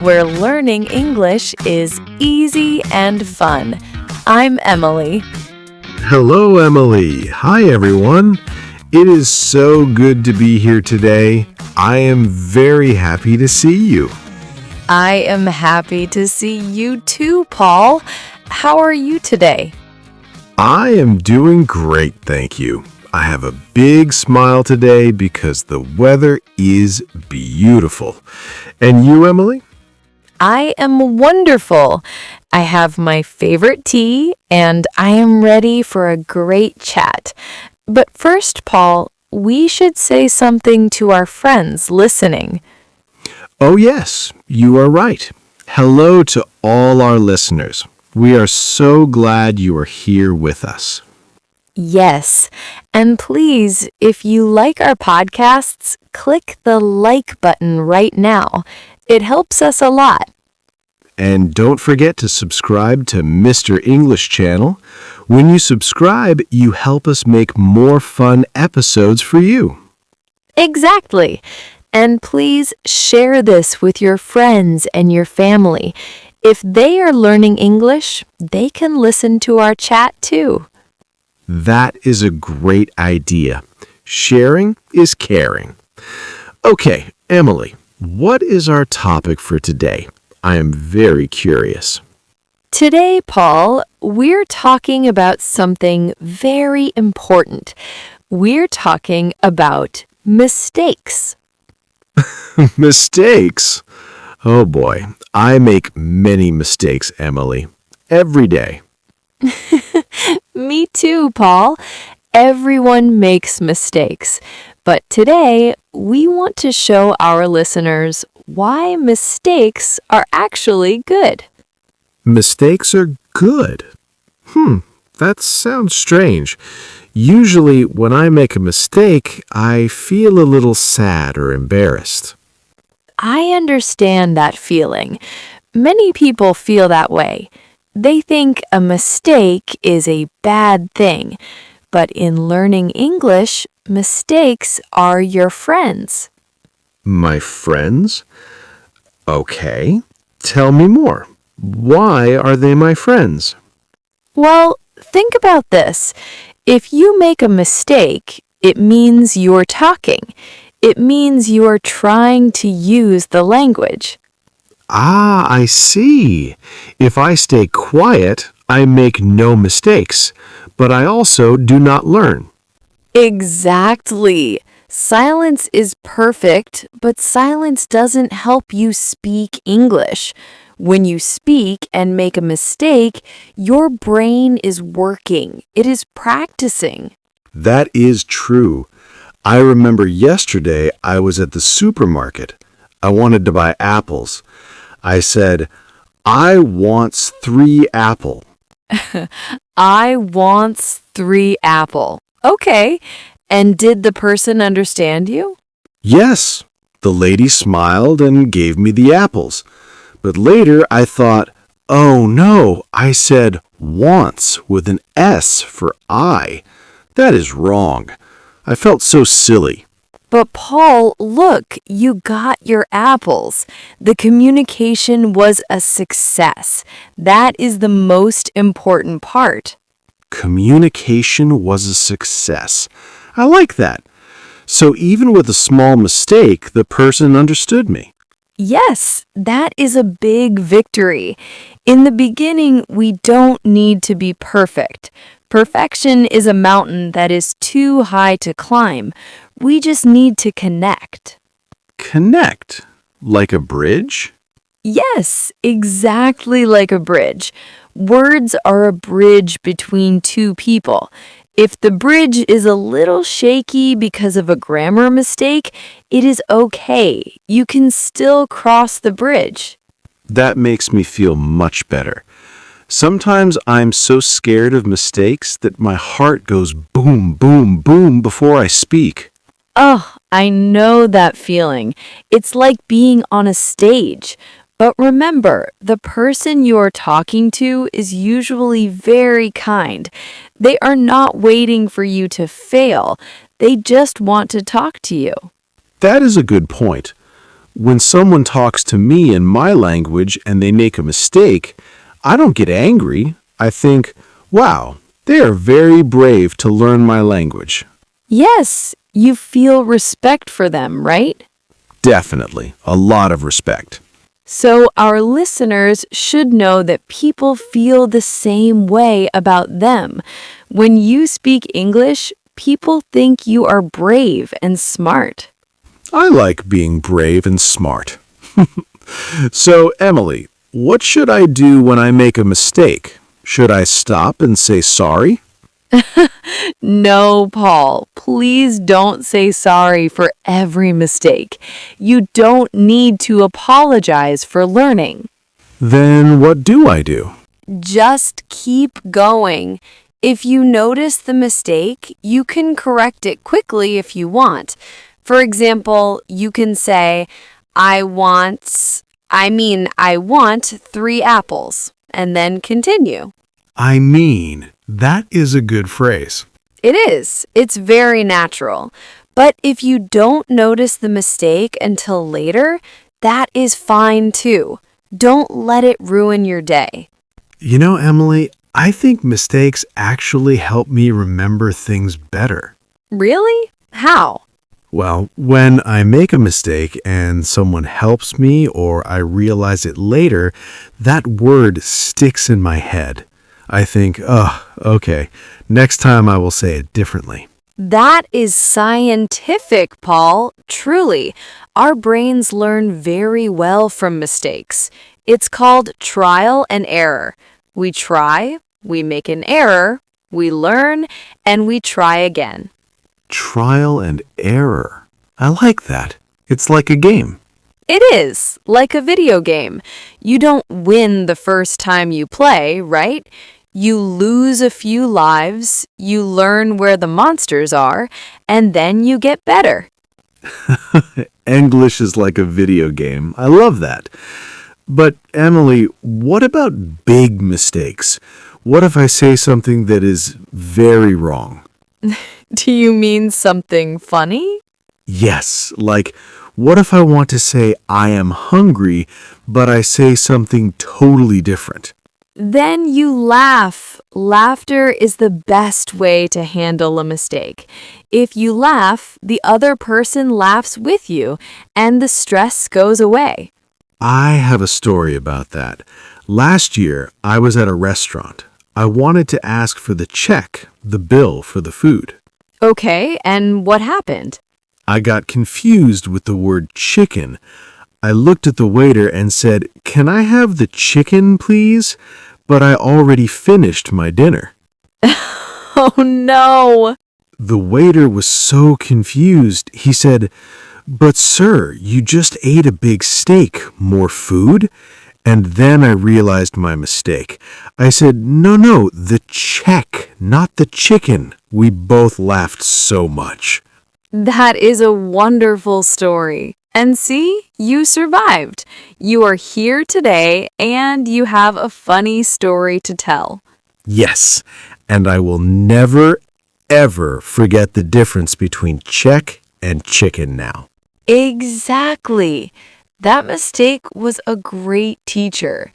where learning English is easy and fun. I'm Emily. Hello, Emily. Hi, everyone. It is so good to be here today. I am very happy to see you. I am happy to see you too, Paul. How are you today? I am doing great, thank you. I have a big smile today because the weather is beautiful. And you, Emily? I am wonderful. I have my favorite tea and I am ready for a great chat. But first, Paul, we should say something to our friends listening. Oh, yes, you are right. Hello to all our listeners. We are so glad you are here with us. Yes, and please, if you like our podcasts, click the like button right now. It helps us a lot. And don't forget to subscribe to Mr. English Channel. When you subscribe, you help us make more fun episodes for you. Exactly. And please share this with your friends and your family. If they are learning English, they can listen to our chat too. That is a great idea. Sharing is caring. Okay, Emily, what is our topic for today? I am very curious. Today, Paul, we're talking about something very important. We're talking about mistakes. Mistakes? Oh boy, I make many mistakes, Emily. Every day. Me too, Paul. Everyone makes mistakes. But today, we want to show our listeners why mistakes are actually good. Mistakes are good. That sounds strange. Usually, when I make a mistake, I feel a little sad or embarrassed. I understand that feeling. Many people feel that way. They think a mistake is a bad thing. But in learning English, mistakes are your friends. My friends? Okay, tell me more. Why are they my friends? Well, think about this. If you make a mistake, it means you're talking. It means you are trying to use the language. Ah, I see. If I stay quiet, I make no mistakes, but I also do not learn. Exactly. Silence is perfect, but silence doesn't help you speak English. When you speak and make a mistake, your brain is working. It is practicing. That is true. I remember yesterday I was at the supermarket. I wanted to buy apples. I said, I wants 3 apple. I wants 3 apple. Okay. And did the person understand you? Yes, the lady smiled and gave me the apples. But later I thought, oh no, I said wants with an S for I. That is wrong. I felt so silly. But Paul, look, you got your apples. The communication was a success. That is the most important part. Communication was a success. I like that. So even with a small mistake, the person understood me. Yes, that is a big victory. In the beginning, we don't need to be perfect. Perfection is a mountain that is too high to climb. We just need to connect. Connect? Like a bridge? Yes, exactly like a bridge. Words are a bridge between two people. If the bridge is a little shaky because of a grammar mistake, it is okay. You can still cross the bridge. That makes me feel much better. Sometimes I'm so scared of mistakes that my heart goes boom, boom, boom before I speak. Oh, I know that feeling. It's like being on a stage. But remember, the person you're talking to is usually very kind. They are not waiting for you to fail. They just want to talk to you. That is a good point. When someone talks to me in my language and they make a mistake, I don't get angry. I think, wow, they are very brave to learn my language. Yes, you feel respect for them, right? Definitely, a lot of respect. So our listeners should know that people feel the same way about them. When you speak English, people think you are brave and smart. I like being brave and smart. So, Emily, what should I do when I make a mistake? Should I stop and say sorry? No, Paul, please don't say sorry for every mistake. You don't need to apologize for learning. Then what do I do? Just keep going. If you notice the mistake, you can correct it quickly if you want. For example, you can say, I want 3 apples, and then continue. That is a good phrase. It is. It's very natural. But if you don't notice the mistake until later, that is fine too. Don't let it ruin your day. You know, Emily, I think mistakes actually help me remember things better. Really? How? Well, when I make a mistake and someone helps me or I realize it later, that word sticks in my head. I think, oh, okay, next time I will say it differently. That is scientific, Paul. Truly, our brains learn very well from mistakes. It's called trial and error. We try, we make an error, we learn, and we try again. Trial and error. I like that. It's like a game. It is, like a video game. You don't win the first time you play, right? You lose a few lives, you learn where the monsters are, and then you get better. English is like a video game. I love that. But, Emily, what about big mistakes? What if I say something that is very wrong? Do you mean something funny? Yes, like, what if I want to say I am hungry, but I say something totally different? Then you laugh. Laughter is the best way to handle a mistake. If you laugh, the other person laughs with you, and the stress goes away. I have a story about that. Last year, I was at a restaurant. I wanted to ask for the check, the bill for the food. Okay, and what happened? I got confused with the word chicken. I looked at the waiter and said, "Can I have the chicken, please?" But I already finished my dinner. Oh no! The waiter was so confused. He said, "But sir, you just ate a big steak. More food?" And then I realized my mistake. I said, No, the check, not the chicken." We both laughed so much. That is a wonderful story. And see, you survived. You are here today and you have a funny story to tell. Yes, and I will never, ever forget the difference between check and chicken now. Exactly. That mistake was a great teacher.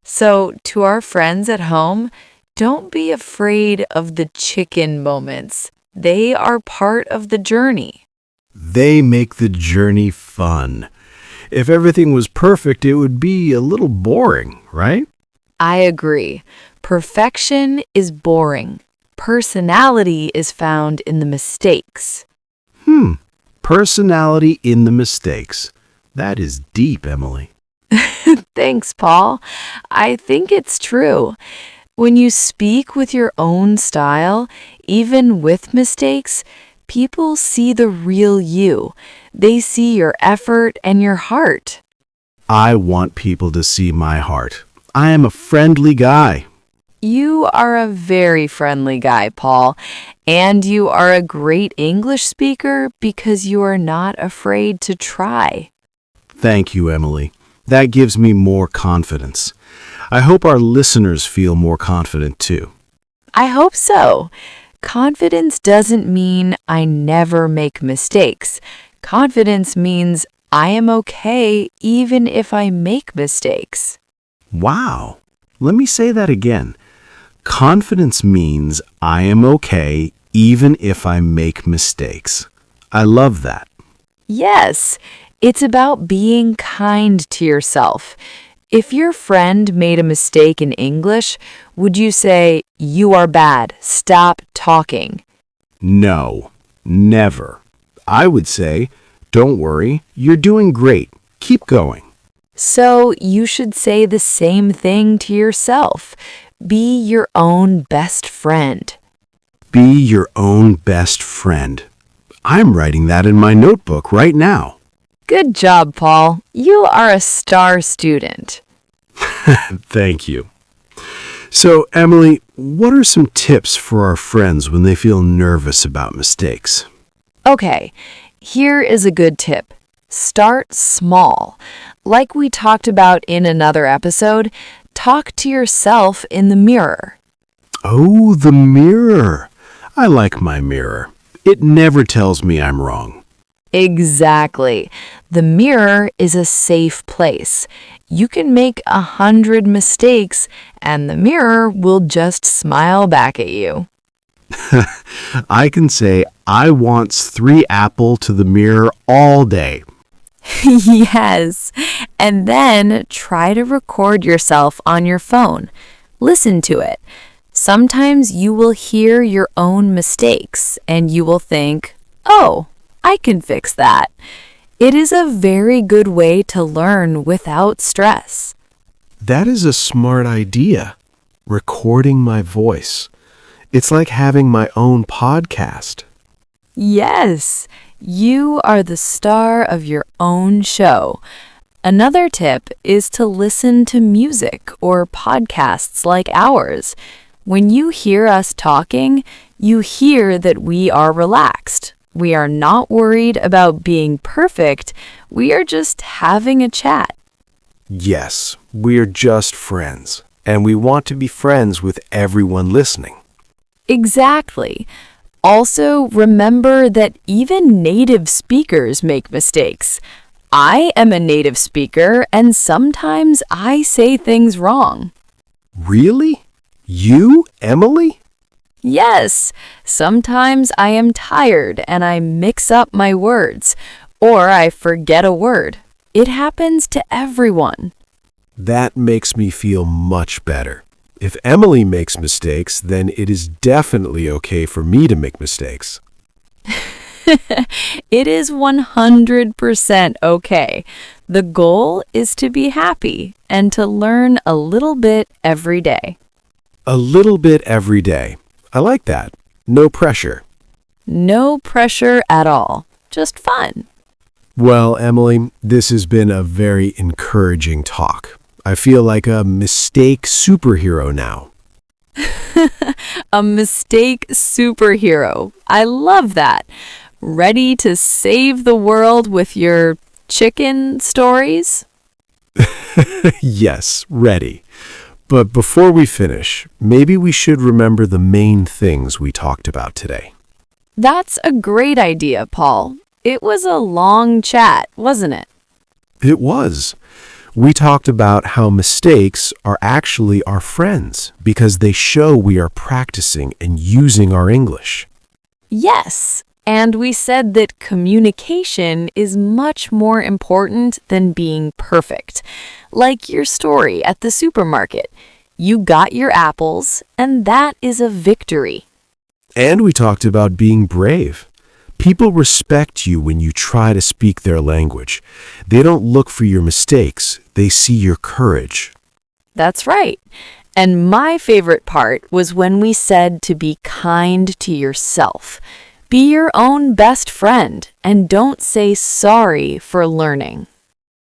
So, to our friends at home, don't be afraid of the chicken moments. They are part of the journey. They make the journey fun. If everything was perfect, it would be a little boring, right? I agree. Perfection is boring. Personality is found in the mistakes. Personality in the mistakes. That is deep, Emily. Thanks, Paul. I think it's true. When you speak with your own style, even with mistakes, people see the real you. They see your effort and your heart. I want people to see my heart. I am a friendly guy. You are a very friendly guy, Paul, and you are a great English speaker because you are not afraid to try. Thank you, Emily. That gives me more confidence. I hope our listeners feel more confident too. I hope so. Confidence doesn't mean I never make mistakes. Confidence means I am okay even if I make mistakes. Wow. Let me say that again. Confidence means I am okay even if I make mistakes. I love that. Yes, it's about being kind to yourself. If your friend made a mistake in English, would you say, "You are bad, stop talking"? No, never. I would say, don't worry, you're doing great. Keep going. So you should say the same thing to yourself. Be your own best friend. Be your own best friend. I'm writing that in my notebook right now. Good job, Paul. You are a star student. Thank you. So, Emily, what are some tips for our friends when they feel nervous about mistakes? Okay, here is a good tip. Start small. Like we talked about in another episode, talk to yourself in the mirror. Oh, the mirror. I like my mirror. It never tells me I'm wrong. Exactly. The mirror is a safe place. You can make 100 mistakes and the mirror will just smile back at you. I can say I wants 3 apple to the mirror all day. Yes. And then try to record yourself on your phone. Listen to it. Sometimes you will hear your own mistakes and you will think, "Oh, I can fix that." It is a very good way to learn without stress. That is a smart idea. Recording my voice. It's like having my own podcast. Yes, you are the star of your own show. Another tip is to listen to music or podcasts like ours. When you hear us talking, you hear that we are relaxed. We are not worried about being perfect. We are just having a chat. Yes, we're just friends, and we want to be friends with everyone listening. Exactly. Also, remember that even native speakers make mistakes. I am a native speaker, and sometimes I say things wrong. Really? You, Emily? Yes, sometimes I am tired and I mix up my words, or I forget a word. It happens to everyone. That makes me feel much better. If Emily makes mistakes, then it is definitely okay for me to make mistakes. It is 100% okay. The goal is to be happy and to learn a little bit every day. A little bit every day. I like that. No pressure. No pressure at all. Just fun. Well, Emily, this has been a very encouraging talk. I feel like a mistake superhero now. A mistake superhero. I love that. Ready to save the world with your chicken stories? Yes, ready. But before we finish, maybe we should remember the main things we talked about today. That's a great idea, Paul. It was a long chat, wasn't it? It was. We talked about how mistakes are actually our friends because they show we are practicing and using our English. Yes. And we said that communication is much more important than being perfect. Like your story at the supermarket. You got your apples, and that is a victory. And we talked about being brave. People respect you when you try to speak their language. They don't look for your mistakes, they see your courage. That's right. And my favorite part was when we said to be kind to yourself. Be your own best friend and don't say sorry for learning.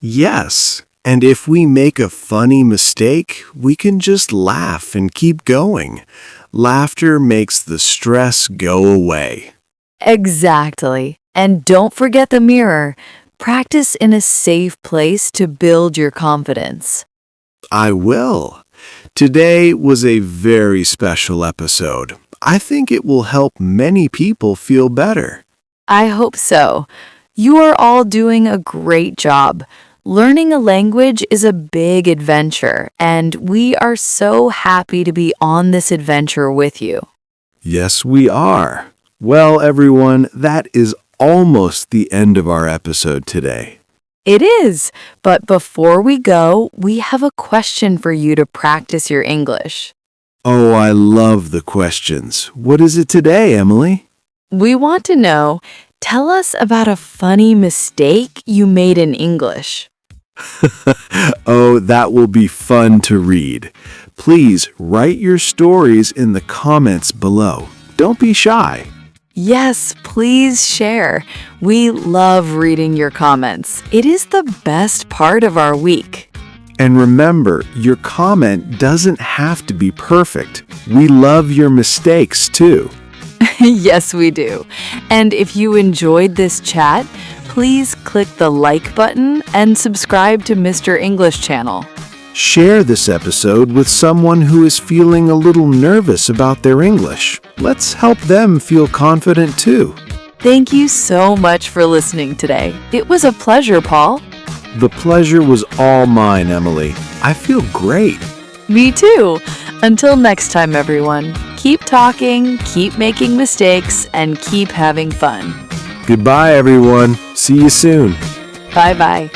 Yes, and if we make a funny mistake, we can just laugh and keep going. Laughter makes the stress go away. Exactly. And don't forget the mirror. Practice in a safe place to build your confidence. I will. Today was a very special episode. I think it will help many people feel better. I hope so. You are all doing a great job. Learning a language is a big adventure, and we are so happy to be on this adventure with you. Yes, we are. Well, everyone, that is almost the end of our episode today. It is, but before we go, we have a question for you to practice your English. Oh, I love the questions. What is it today, Emily? We want to know, tell us about a funny mistake you made in English. Oh, that will be fun to read. Please write your stories in the comments below. Don't be shy. Yes, please share. We love reading your comments. It is the best part of our week. And remember, your comment doesn't have to be perfect. We love your mistakes too. Yes, we do. And if you enjoyed this chat, please click the like button and subscribe to Mr. English channel. Share this episode with someone who is feeling a little nervous about their English. Let's help them feel confident too. Thank you so much for listening today. It was a pleasure, Paul. The pleasure was all mine, Emily. I feel great. Me too. Until next time, everyone. Keep talking, keep making mistakes, and keep having fun. Goodbye, everyone. See you soon. Bye-bye.